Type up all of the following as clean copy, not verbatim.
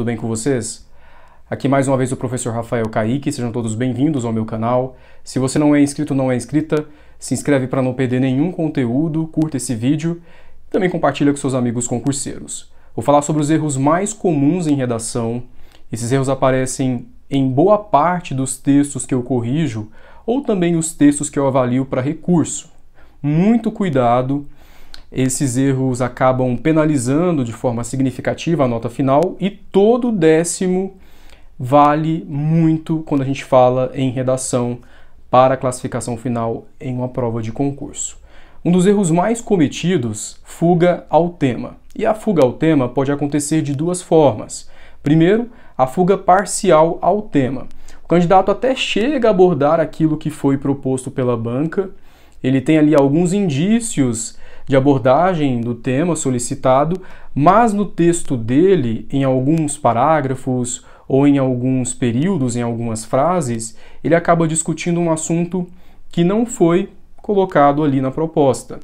tudo bem com vocês? Aqui mais uma vez o professor Rafael Kaique, sejam todos bem-vindos ao meu canal. Se você não é inscrito ou não é inscrita, se inscreve para não perder nenhum conteúdo, curta esse vídeo e também compartilha com seus amigos concurseiros. Vou falar sobre os erros mais comuns em redação. Esses erros aparecem em boa parte dos textos que eu corrijo ou também os textos que eu avalio para recurso. Muito cuidado! Esses erros acabam penalizando de forma significativa a nota final e todo décimo vale muito quando a gente fala em redação para a classificação final em uma prova de concurso. Um dos erros mais cometidos, fuga ao tema. E a fuga ao tema pode acontecer de duas formas. Primeiro, a fuga parcial ao tema. O candidato até chega a abordar aquilo que foi proposto pela banca, ele tem ali alguns indícios de abordagem do tema solicitado, mas no texto dele, em alguns parágrafos ou em alguns períodos, em algumas frases, ele acaba discutindo um assunto que não foi colocado ali na proposta.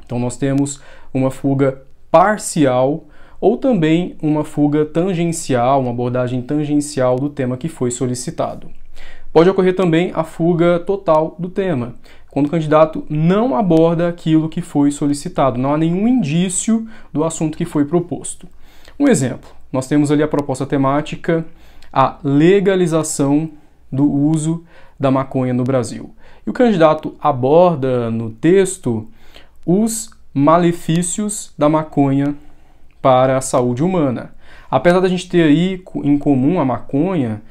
Então nós temos uma fuga parcial ou também uma fuga tangencial, uma abordagem tangencial do tema que foi solicitado. Pode ocorrer também a fuga total do tema, quando o candidato não aborda aquilo que foi solicitado, não há nenhum indício do assunto que foi proposto. Um exemplo, nós temos ali a proposta temática, a legalização do uso da maconha no Brasil. E o candidato aborda no texto os malefícios da maconha para a saúde humana. Apesar da gente ter aí em comum a maconha,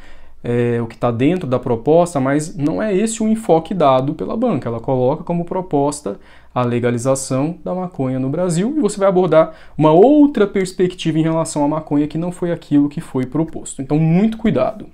o que está dentro da proposta, mas não é esse o enfoque dado pela banca. Ela coloca como proposta a legalização da maconha no Brasil e você vai abordar uma outra perspectiva em relação à maconha que não foi aquilo que foi proposto. Então, muito cuidado.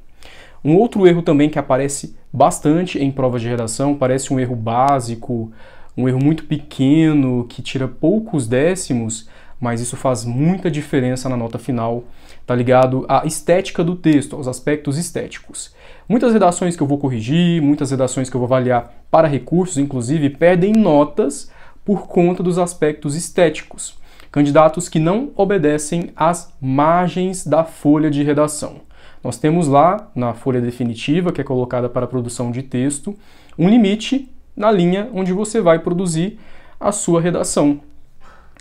Um outro erro também que aparece bastante em provas de redação, parece um erro básico, um erro muito pequeno, que tira poucos décimos, mas isso faz muita diferença na nota final. Está ligado à estética do texto, aos aspectos estéticos. Muitas redações que eu vou corrigir, muitas redações que eu vou avaliar para recursos, inclusive, perdem notas por conta dos aspectos estéticos. Candidatos que não obedecem às margens da folha de redação. Nós temos lá, na folha definitiva, que é colocada para a produção de texto, um limite na linha onde você vai produzir a sua redação.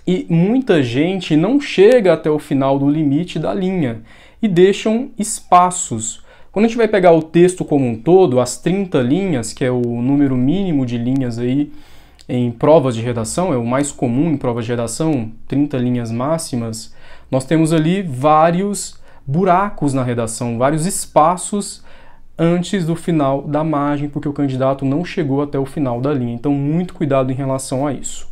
E muita gente não chega até o final do limite da linha e deixam espaços. Quando a gente vai pegar o texto como um todo, as 30 linhas, que é o número mínimo de linhas aí em provas de redação, é o mais comum em provas de redação, 30 linhas máximas, nós temos ali vários buracos na redação, vários espaços antes do final da margem, porque o candidato não chegou até o final da linha. Então, muito cuidado em relação a isso.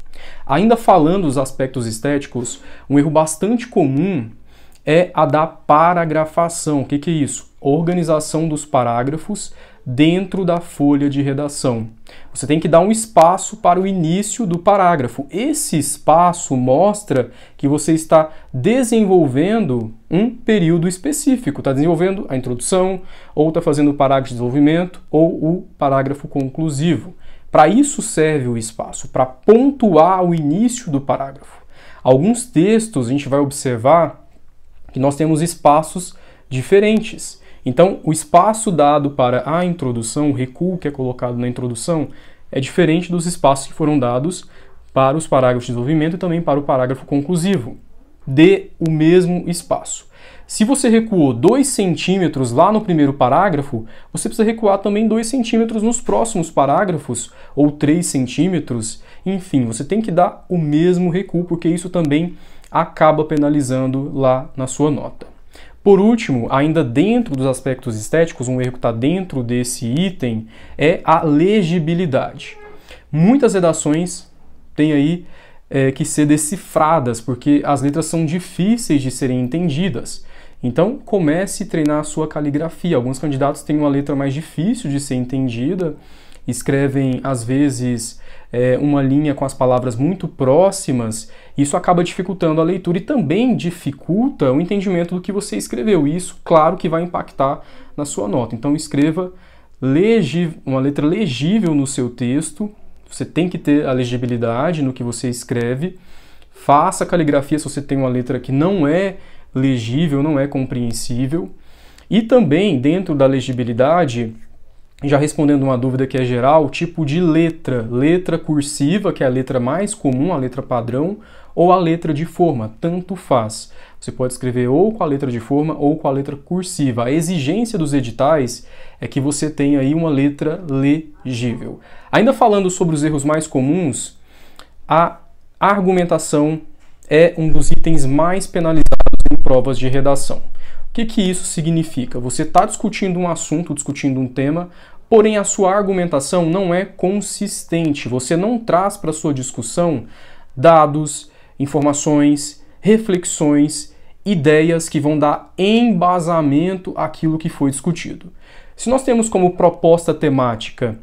Ainda falando dos aspectos estéticos, um erro bastante comum é a da paragrafação. O que é isso? Organização dos parágrafos dentro da folha de redação. Você tem que dar um espaço para o início do parágrafo. Esse espaço mostra que você está desenvolvendo um período específico. Está desenvolvendo a introdução, ou está fazendo o parágrafo de desenvolvimento, ou o parágrafo conclusivo. Para isso serve o espaço, para pontuar o início do parágrafo. Alguns textos a gente vai observar que nós temos espaços diferentes. Então, o espaço dado para a introdução, o recuo que é colocado na introdução, é diferente dos espaços que foram dados para os parágrafos de desenvolvimento e também para o parágrafo conclusivo. Dê o mesmo espaço. Se você recuou 2 centímetros lá no primeiro parágrafo, você precisa recuar também 2 centímetros nos próximos parágrafos, ou 3 centímetros, enfim, você tem que dar o mesmo recuo, porque isso também acaba penalizando lá na sua nota. Por último, ainda dentro dos aspectos estéticos, um erro que está dentro desse item é a legibilidade. Muitas redações têm aí que ser decifradas, porque as letras são difíceis de serem entendidas. Então, comece a treinar a sua caligrafia. Alguns candidatos têm uma letra mais difícil de ser entendida, escrevem, às vezes, uma linha com as palavras muito próximas, isso acaba dificultando a leitura e também dificulta o entendimento do que você escreveu. E isso, claro, que vai impactar na sua nota. Então, escreva uma letra legível no seu texto. Você tem que ter a legibilidade no que você escreve. Faça caligrafia se você tem uma letra que não é legível, não é compreensível. E também, dentro da legibilidade, já respondendo uma dúvida que é geral, tipo de letra. Letra cursiva, que é a letra mais comum, a letra padrão, ou a letra de forma, tanto faz. Você pode escrever ou com a letra de forma ou com a letra cursiva. A exigência dos editais é que você tenha aí uma letra legível. Ainda falando sobre os erros mais comuns, a argumentação é um dos itens mais penalizados em provas de redação. O que isso significa? Você está discutindo um assunto, discutindo um tema, porém a sua argumentação não é consistente. Você não traz para a sua discussão dados, informações, reflexões, ideias que vão dar embasamento àquilo que foi discutido. Se nós temos como proposta temática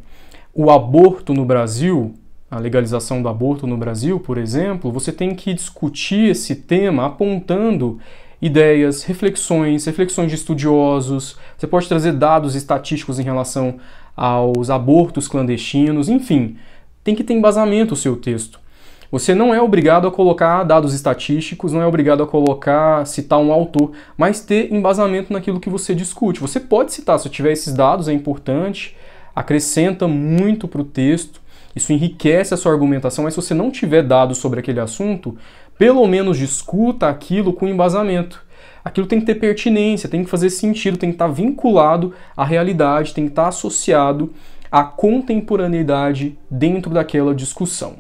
o aborto no Brasil, a legalização do aborto no Brasil, por exemplo, você tem que discutir esse tema apontando ideias, reflexões de estudiosos, você pode trazer dados estatísticos em relação aos abortos clandestinos, enfim, tem que ter embasamento o seu texto. Você não é obrigado a colocar dados estatísticos, não é obrigado a citar um autor, mas ter embasamento naquilo que você discute. Você pode citar, se tiver esses dados, é importante, acrescenta muito para o texto, isso enriquece a sua argumentação, mas se você não tiver dados sobre aquele assunto, pelo menos discuta aquilo com embasamento. Aquilo tem que ter pertinência, tem que fazer sentido, tem que estar vinculado à realidade, tem que estar associado à contemporaneidade dentro daquela discussão.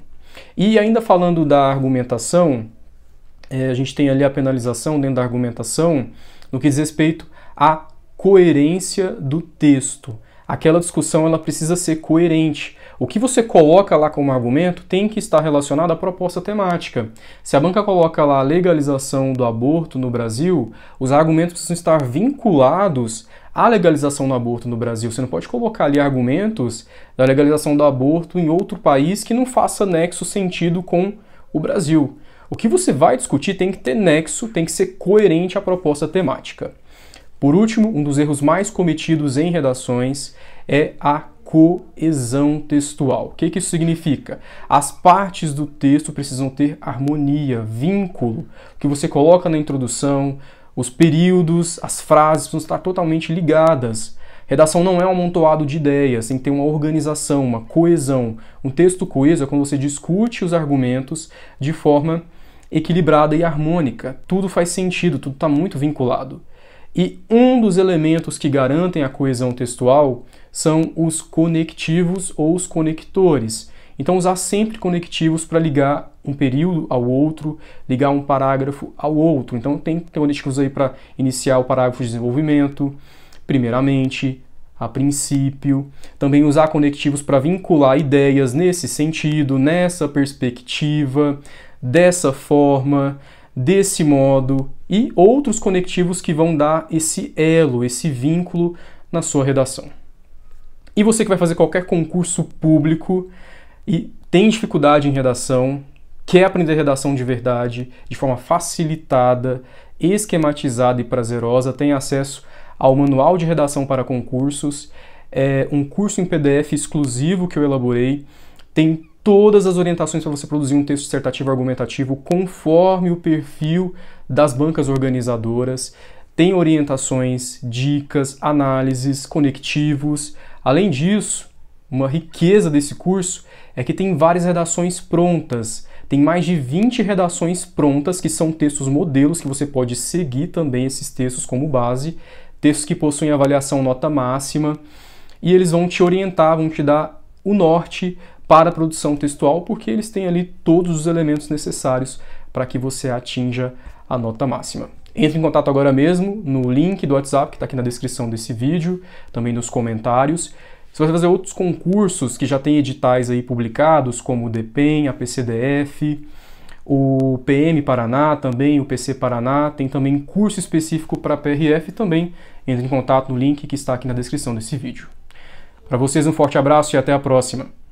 E ainda falando da argumentação, a gente tem ali a penalização dentro da argumentação no que diz respeito à coerência do texto. Aquela discussão ela precisa ser coerente. O que você coloca lá como argumento tem que estar relacionado à proposta temática. Se a banca coloca lá a legalização do aborto no Brasil, os argumentos precisam estar vinculados à legalização do aborto no Brasil. Você não pode colocar ali argumentos da legalização do aborto em outro país que não faça nexo sentido com o Brasil. O que você vai discutir tem que ter nexo, tem que ser coerente à proposta temática. Por último, um dos erros mais cometidos em redações é a coesão textual. O que isso significa? As partes do texto precisam ter harmonia, vínculo. O que você coloca na introdução, os períodos, as frases precisam estar totalmente ligadas. Redação não é um amontoado de ideias, tem que ter uma organização, uma coesão. Um texto coeso é quando você discute os argumentos de forma equilibrada e harmônica. Tudo faz sentido, tudo está muito vinculado. E um dos elementos que garantem a coesão textual são os conectivos ou os conectores. Então, usar sempre conectivos para ligar um período ao outro, ligar um parágrafo ao outro. Então, tem conectivos aí para iniciar o parágrafo de desenvolvimento, primeiramente, a princípio. Também usar conectivos para vincular ideias nesse sentido, nessa perspectiva, dessa forma, desse modo, e outros conectivos que vão dar esse elo, esse vínculo na sua redação. E você que vai fazer qualquer concurso público e tem dificuldade em redação, quer aprender redação de verdade, de forma facilitada, esquematizada e prazerosa, tem acesso ao Manual de Redação para Concursos, um curso em PDF exclusivo que eu elaborei, tem todas as orientações para você produzir um texto dissertativo argumentativo conforme o perfil das bancas organizadoras, tem orientações, dicas, análises, conectivos. Além disso, uma riqueza desse curso é que tem várias redações prontas. Tem mais de 20 redações prontas, que são textos modelos, que você pode seguir também esses textos como base, textos que possuem avaliação nota máxima, e eles vão te orientar, vão te dar o norte para a produção textual, porque eles têm ali todos os elementos necessários para que você atinja a nota máxima. Entre em contato agora mesmo no link do WhatsApp que está aqui na descrição desse vídeo, também nos comentários. Se você fazer outros concursos que já tem editais aí publicados, como o DPEM, a PCDF, o PM Paraná, também o PC Paraná, tem também curso específico para PRF, também entre em contato no link que está aqui na descrição desse vídeo. Para vocês um forte abraço e até a próxima!